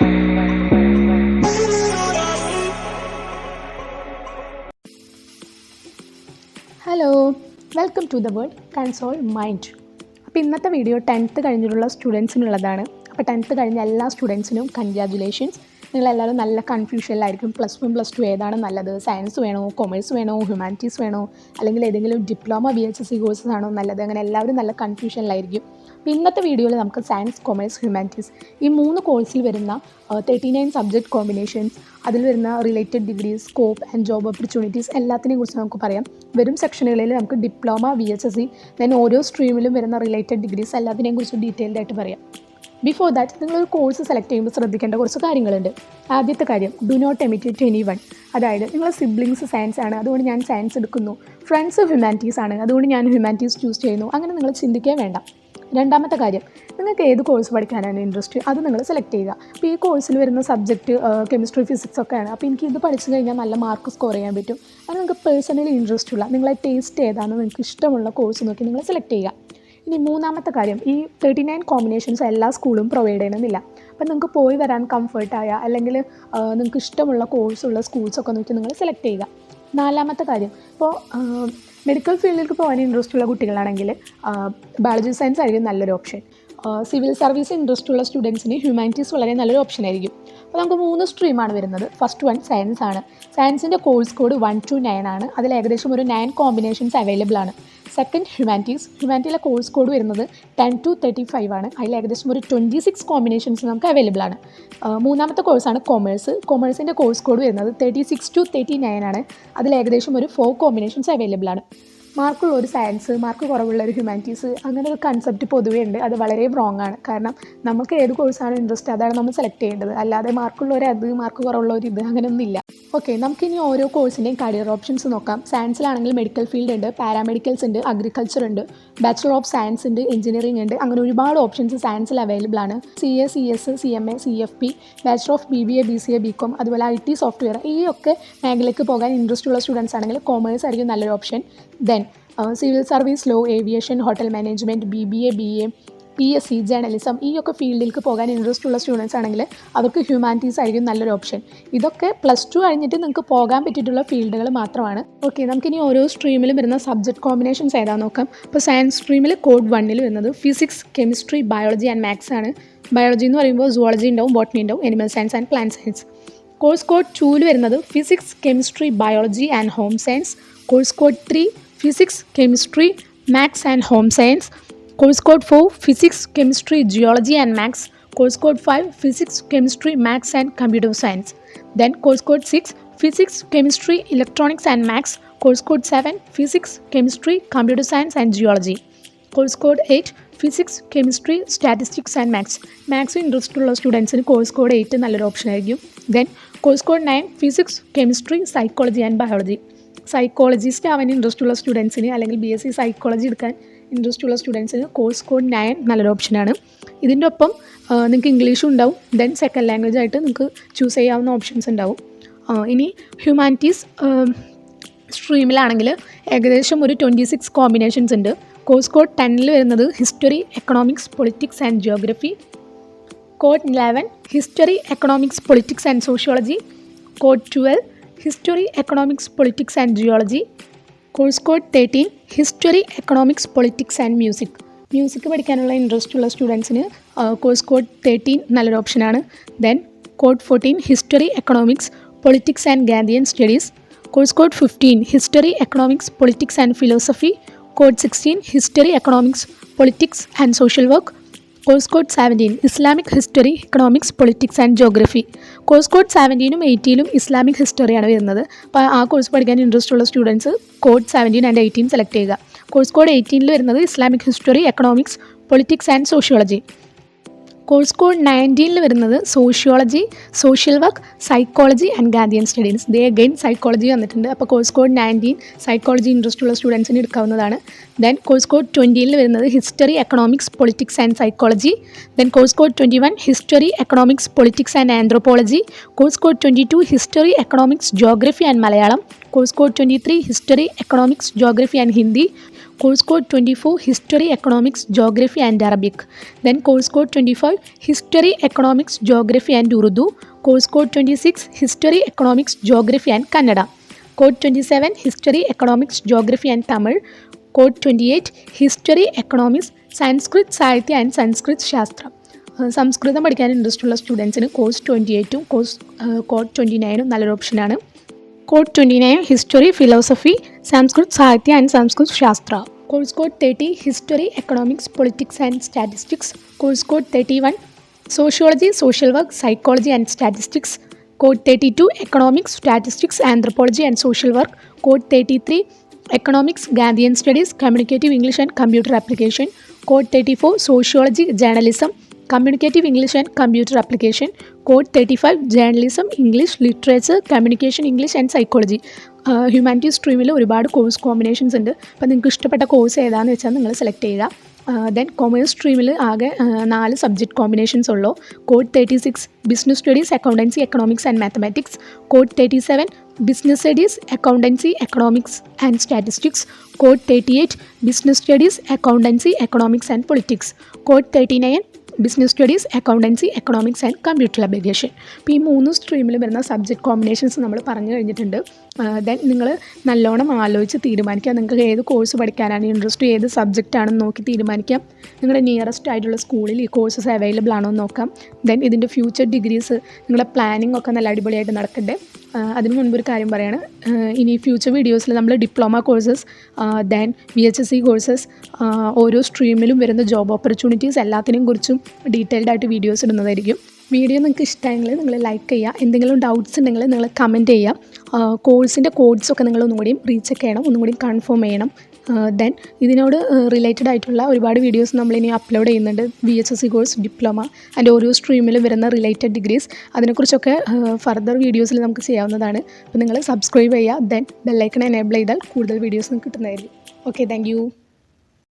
Hello, welcome to the world console mind. അപ്പോൾ ഇന്നത്തെ video 10th കഴിഞ്ഞിട്ടുള്ള സ്റ്റുഡൻസിനുള്ളതാണ്. അപ്പോൾ 10th കഴിഞ്ഞ എല്ലാ സ്റ്റുഡൻസിനും കൺഗ്രാജുലേഷൻസ്. നിങ്ങളെല്ലാവരും നല്ല കൺഫ്യൂഷനിലായിരിക്കും. +1 +2 ഏതാണ് നല്ലത്, സയൻസ് വേണോ, കൊമേഴ്സ് വേണോ, ഹ്യൂമാനിറ്റീസ് വേണോ, അല്ലെങ്കിൽ ഏതെങ്കിലും ഡിപ്ലോമ BHSC കോഴ്സസ് ആണോ നല്ലത്, അങ്ങനെ എല്ലാവരും നല്ല കൺഫ്യൂഷനിലായിരിക്കും. അപ്പോൾ ഇന്നത്തെ വീഡിയോയിൽ നമുക്ക് സയൻസ്, കൊമേഴ്സ്, ഹ്യൂമാനിറ്റീസ് ഈ 3 കോഴ്സിൽ വരുന്ന 39 സബ്ജക്റ്റ് കോമ്പിനേഷൻസ്, അതിൽ വരുന്ന related degrees, scope and job opportunities എല്ലാത്തിനെയും കുറിച്ച് നമുക്ക് പറയാം. വരും സെക്ഷനുകളിൽ നമുക്ക് ഡിപ്ലോമ, BHSC, ദെൻ ഓരോ സ്ട്രീമിലും വരുന്ന റിലേറ്റഡ് ഡിഗ്രീസ് എല്ലാത്തിനെയും കുറിച്ച് ഡീറ്റെയിൽഡ് ആയിട്ട് പറയാം. ബിഫോർ ദാറ്റ് നിങ്ങളൊരു കോഴ്സ് സെലക്ട് ചെയ്യുമ്പോൾ ശ്രദ്ധിക്കേണ്ട കുറച്ച് കാര്യങ്ങളുണ്ട്. ആദ്യത്തെ കാര്യം, ഡു നോട്ട് എമിറ്റേറ്റ് എനിവൺ. അതായത് നിങ്ങളെ സിബ്ലിങ്സ് സയൻസ് ആണ്, അതുകൊണ്ട് ഞാൻ സയൻസ് എടുക്കുന്നു, ഫ്രണ്ട്സ് ഹ്യൂമാനിറ്റീസ് ആണ്, അതുകൊണ്ട് ഞാൻ ഹ്യൂമാനിറ്റീസ് ചൂസ് ചെയ്യുന്നു, അങ്ങനെ നിങ്ങൾ ചിന്തിക്കാൻ വേണ്ട. രണ്ടാമത്തെ കാര്യം, നിങ്ങൾക്ക് ഏത് കോഴ്സ് പഠിക്കാനാണ് ഇൻട്രസ്റ്റ് അത് നിങ്ങൾ സെലക്ട് ചെയ്യുക. അപ്പോൾ ഈ കോഴ്സിൽ വരുന്ന സബ്ജക്റ്റ് കെമിസ്ട്രി, ഫിസിക്സ് ഒക്കെയാണ്. അപ്പോൾ എനിക്ക് ഇത് പഠിച്ചു കഴിഞ്ഞാൽ നല്ല മാർക്ക് സ്കോർ ചെയ്യാൻ പറ്റും. അത് നിങ്ങൾക്ക് പേഴ്സണലി ഇൻട്രസ്റ്റ് ഉള്ള, നിങ്ങളെ ടേസ്റ്റ് ഏതാണെന്ന് നിങ്ങൾക്ക് ഇഷ്ടമുള്ള കോഴ്സ് നോക്കി നിങ്ങൾ സെലക്ട് ചെയ്യുക. ഇനി മൂന്നാമത്തെ കാര്യം, ഈ 39 കോമ്പിനേഷൻസ് എല്ലാ സ്കൂളും പ്രൊവൈഡ് ചെയ്യണമെന്നില്ല. അപ്പം നിങ്ങൾക്ക് പോയി വരാൻ കംഫർട്ടായ അല്ലെങ്കിൽ നിങ്ങൾക്ക് ഇഷ്ടമുള്ള കോഴ്സുള്ള സ്കൂൾസൊക്കെ നോക്കി നിങ്ങൾ സെലക്ട് ചെയ്യുക. നാലാമത്തെ കാര്യം, ഇപ്പോൾ മെഡിക്കൽ ഫീൽഡിലേക്ക് പോകാൻ ഇൻട്രസ്റ്റ് ഉള്ള കുട്ടികളാണെങ്കിൽ ബയോളജി സയൻസ് ആയിരിക്കും നല്ലൊരു ഓപ്ഷൻ. സിവിൽ സർവീസ് ഇൻട്രസ്റ്റ് ഉള്ള സ്റ്റുഡൻസിന് ഹ്യൂമാനിറ്റീസ് വളരെ നല്ലൊരു ഓപ്ഷൻ ആയിരിക്കും. അപ്പോൾ നമുക്ക് 3 സ്ട്രീമാണ് വരുന്നത്. ഫസ്റ്റ് വൺ സയൻസ് ആണ്. സയൻസിൻ്റെ കോഴ്സ് കോഡ് 1 to 9 ആണ്. അതിൽ ഏകദേശം ഒരു 9 കോമ്പിനേഷൻസ് അവൈലബിൾ ആണ്. Second humanities. ഹ്യൂമാനിറ്റിയിലെ കോഴ്സ് കോഡ് വരുന്നത് 10 to 35 ആണ്. അതിൽ ഏകദേശം ഒരു 26 കോമ്പിനേഷൻസ് നമുക്ക് അവൈലബിൾ ആണ്. മൂന്നാമത്തെ കോഴ്സാണ് കൊമേഴ്സ്. കൊമേഴ്സിൻ്റെ കോഴ്സ് കോഡ് വരുന്നത് 36 to 39 ആണ്. അതിൽ ഏകദേശം ഒരു 4 കോമ്പിനേഷൻസ് അവൈലബിൾ ആണ്. മാർക്കുള്ള ഒരു സയൻസ്, മാർക്ക് കുറവുള്ള ഒരു ഹ്യൂമാനിറ്റീസ്, അങ്ങനെ ഒരു കൺസെപ്റ്റ് പൊതുവേ ഉണ്ട്. അത് വളരെ റോങ് ആണ്. കാരണം നമുക്ക് ഏത് കോഴ്സാണ് ഇൻട്രസ്റ്റ് അതാണ് നമ്മൾ സെലക്ട് ചെയ്യേണ്ടത്. അല്ലാതെ മാർക്കുള്ളവർ അത്, മാർക്ക് കുറവുള്ളവർ ഇത്, അങ്ങനെയൊന്നുമില്ല. ഓക്കെ, നമുക്കിനി ഓരോ കോഴ്സിൻ്റെയും കരിയർ ഓപ്ഷൻസ് നോക്കാം. സയൻസിലാണെങ്കിൽ മെഡിക്കൽ ഫീൽഡ് ഉണ്ട്, പാരാമെഡിക്കൽസ് ഉണ്ട്, അഗ്രികൾച്ചർ ഉണ്ട്, ബാച്ചുലർ ഓഫ് സയൻസ് ഉണ്ട്, എഞ്ചിനീയറിംഗ് ഉണ്ട്. അങ്ങനെ ഒരുപാട് ഓപ്ഷൻസ് സയൻസിൽ അവൈലബിൾ ആണ്. CA, CS, CMA, CFP, bachelor of BBA, BCA, BCom, അതുപോലെ IT സോഫ്റ്റ്വെയർ, ഈ ഒക്കെ മേഖലയ്ക്ക് പോകാൻ ഇൻട്രസ്റ്റ് ഉള്ള സ്റ്റുഡൻസ് ആണെങ്കിൽ കൊമേഴ്സ് ആയിരിക്കും നല്ലൊരു option. Then civil service, law, aviation, hotel management, BBA, BA, PSC, journalism, ഈ ഒക്കെ ഫീൽഡിലേക്ക് പോകാൻ ഇൻട്രസ്റ്റ് ഉള്ള സ്റ്റുഡൻസ് ആണെങ്കിൽ അവർക്ക് ഹ്യൂമാനിറ്റീസ് ആയിരിക്കും നല്ലൊരു ഓപ്ഷൻ. ഇതൊക്കെ +2 കഴിഞ്ഞിട്ട് നിങ്ങൾക്ക് പോകാൻ പറ്റിയിട്ടുള്ള ഫീൽഡുകൾ മാത്രമാണ്. ഓക്കെ, നമുക്കിനി ഓരോ സ്ട്രീമിലും വരുന്ന സബ്ജക്റ്റ് കോമ്പിനേഷൻസ് ഏതാണെന്ന് നോക്കാം. ഇപ്പോൾ സയൻസ് സ്ട്രീമിൽ കോഡ് 1 വരുന്നത് physics, chemistry, biology and maths ആണ്. ബയോളജി എന്ന് പറയുമ്പോൾ സുവോളജി ഉണ്ടാവും, ബോട്ടണി ഉണ്ടാവും, animal science and plant science. Course code 2 വരുന്നത് physics, chemistry, biology and home science. Course code 3 physics, chemistry, maths and home science. Course code 4 physics, chemistry, geology and maths. Course code 5 physics, chemistry, maths and computer science. Then course code 6 physics, chemistry, electronics and maths. Course code 7 physics, chemistry, computer science and geology. Course code 8 physics, chemistry, statistics and maths. Maths interest ഉള്ള സ്റ്റുഡൻസിന് course code 8 നല്ലൊരു option ആയിരിക്കും. Then course code 9 physics, chemistry, psychology and biology. Psychologist ആവാൻ interest ഉള്ള സ്റ്റുഡൻസിന് അല്ലെങ്കിൽ BSc psychology എടുക്കാൻ interest ഉള്ള സ്റ്റുഡൻസിന് കോഴ്സ് കോഡ് 9 നല്ലൊരു ഓപ്ഷനാണ്. ഇതിൻ്റെ ഒപ്പം നിങ്ങൾക്ക് ഇംഗ്ലീഷും ഉണ്ടാവും. ദെൻ സെക്കൻഡ് ലാംഗ്വേജ് ആയിട്ട് നിങ്ങൾക്ക് ചൂസ് ചെയ്യാവുന്ന ഓപ്ഷൻസ് ഉണ്ടാവും. ഇനി ഹ്യൂമാനിറ്റീസ് സ്ട്രീമിലാണെങ്കിൽ ഏകദേശം ഒരു 26 കോമ്പിനേഷൻസ് ഉണ്ട്. കോഴ്സ് കോഡ് 10 വരുന്നത് history, economics, politics and geography. Code 11 history, economics, politics and sociology. Code 12 history, economics, politics and geology. Course code 13 history, economics, politics and music. Music പഠിക്കാനുള്ള interest ഉള്ള സ്റ്റുഡൻസിന് course code 13 നല്ലൊരു ഓപ്ഷനാണ്. Then code 14 history, economics, politics and Gandhian studies. Course code 15 history, economics, politics and philosophy. Code 16 history, economics, politics and social work. Course code 17 Islamic history, economics, politics and geography. Course code 17 18 Islamic ഹിസ്റ്ററിയാണ് വരുന്നത്. അപ്പോൾ ആ കോഴ്സ് പഠിക്കാൻ interest ഉള്ള students code 17 and 18 select ചെയ്യുക. Course code 18 വരുന്നത് Islamic history, economics, politics and sociology. Course code 19 വരുന്നത് sociology, social work, psychology and Gandhian studies. ദേ അഗൈൻ സൈക്കോളജി വന്നിട്ടുണ്ട്. അപ്പോൾ കോഴ്സ് കോഡ് 19 സൈക്കോളജി ഇൻട്രസ്റ്റ് ഉള്ള സ്റ്റുഡൻസിന് എടുക്കാവുന്നതാണ്. ദെൻ കോഴ്സ് കോഡ് 20 വരുന്നത് history, economics, politics and psychology. Then course code 21 history, economics, politics and anthropology. Course code 22 history, economics, geography and Malayalam. Course code 23 history, economics, geography and Hindi. Course code 24 History, Economics, Geography and Arabic. Then course code 25 History, Economics, Geography and Urdu. Course code 26 History, Economics, Geography and Kannada. Code 27 History, Economics, Geography and Tamil. Code 28 History, Economics, Sanskrit, Sahitya and Sanskrit Shastra. സംസ്കൃതം പഠിക്കാൻ interest ഉള്ള സ്റ്റുഡൻസിന് course 28ഉം code 29ഉം നല്ലൊരു ഓപ്ഷനാണ്. Code 29 history, philosophy, Sanskrit സാഹിത്യ and Sanskrit ശാസ്ത്ര. Course code 30 history, economics, politics and statistics. Course code 31 sociology, social work, psychology and statistics. Code 32 economics, statistics, anthropology and social work. Code 33 economics, Gandhian studies, communicative English and computer application. Code 34 sociology, journalism, communicative English and computer application. Code 35 journalism, English, literature, communication English and psychology. Humanities സ്ട്രീമിൽ ഒരുപാട് course combinations ഉണ്ട്. അപ്പോൾ നിങ്ങൾക്ക് ഇഷ്ടപ്പെട്ട course ഏതാണെന്ന് വെച്ചാൽ നിങ്ങൾ select ചെയ്യുക. ദെൻ കൊമേഴ്സ് സ്ട്രീമിൽ ആകെ 4 സബ്ജക്റ്റ് കോമ്പിനേഷൻസ് ഉള്ളൂ. Code 36 business studies, accountancy, economics and mathematics. Code 37 business studies, accountancy, economics and statistics. Code 38 business studies, accountancy, economics and politics. Code 39 business studies, accountancy, economics and computer application. അപ്പോൾ ഈ 3 സ്ട്രീമിൽ വരുന്ന subject combinations നമ്മൾ പറഞ്ഞു കഴിഞ്ഞിട്ടുണ്ട്. Then നിങ്ങൾ നല്ലോണം ആലോചിച്ച് തീരുമാനിക്കുക. നിങ്ങൾക്ക് ഏത് കോഴ്സ് പഠിക്കാനാണ് ഇൻട്രസ്റ്റ്, ഏത് സബ്ജക്റ്റാണെന്ന് നോക്കി തീരുമാനിക്കാം. നിങ്ങളുടെ നിയറസ്റ്റ് ആയിട്ടുള്ള സ്കൂളിൽ ഈ കോഴ്സസ് അവൈലബിൾ ആണോ എന്ന് നോക്കാം. ദെൻ ഇതിൻ്റെ ഫ്യൂച്ചർ ഡിഗ്രീസ്, നിങ്ങളുടെ പ്ലാനിങ് ഒക്കെ നല്ല അടിപൊളിയായിട്ട് നടക്കട്ടെ. അതിന് മുൻപൊരു കാര്യം പറയാണ്, ഇനി ഫ്യൂച്ചർ വീഡിയോസിൽ നമ്മൾ diploma courses, then VHSC courses, ഓരോ സ്ട്രീമിലും വരുന്ന ജോബ് ഓപ്പർച്യൂണിറ്റീസ് എല്ലാത്തിനെയും കുറിച്ചും ഡീറ്റെയിൽഡ് ആയിട്ട് വീഡിയോസ് ഇടുന്നതായിരിക്കും. വീഡിയോ നിങ്ങൾക്ക് ഇഷ്ടമായെങ്കിൽ നിങ്ങൾ ലൈക്ക് ചെയ്യുക. എന്തെങ്കിലും ഡൗട്ട്സ് ഉണ്ടെങ്കിൽ നിങ്ങൾ കമൻറ്റ് ചെയ്യുക. കോഴ്സിൻ്റെ കോഡ്സൊക്കെ നിങ്ങൾ ഒന്നും കൂടിയും റീചെക്ക് ചെയ്യണം, ഒന്നും കൂടി കൺഫേം ചെയ്യണം. ദെൻ ഇതിനോട് റിലേറ്റഡ് ആയിട്ടുള്ള ഒരുപാട് വീഡിയോസ് നമ്മളിനി അപ്ലോഡ് ചെയ്യുന്നുണ്ട്. VHSC കോഴ്സ്, ഡിപ്ലോമ ആൻഡ് ഓരോ സ്ട്രീമിലും വരുന്ന റിലേറ്റഡ് ഡിഗ്രീസ്, അതിനെക്കുറിച്ചൊക്കെ ഫർദർ വീഡിയോസിൽ നമുക്ക് ചെയ്യാവുന്നതാണ്. അപ്പോൾ നിങ്ങൾ സബ്സ്ക്രൈബ് ചെയ്യുക. ദെൻ ബെല്ലൈക്കൺ എനേബിൾ ചെയ്താൽ കൂടുതൽ വീഡിയോസ് നിങ്ങൾക്ക് കിട്ടുന്നതായിരിക്കും. Okay, thank you.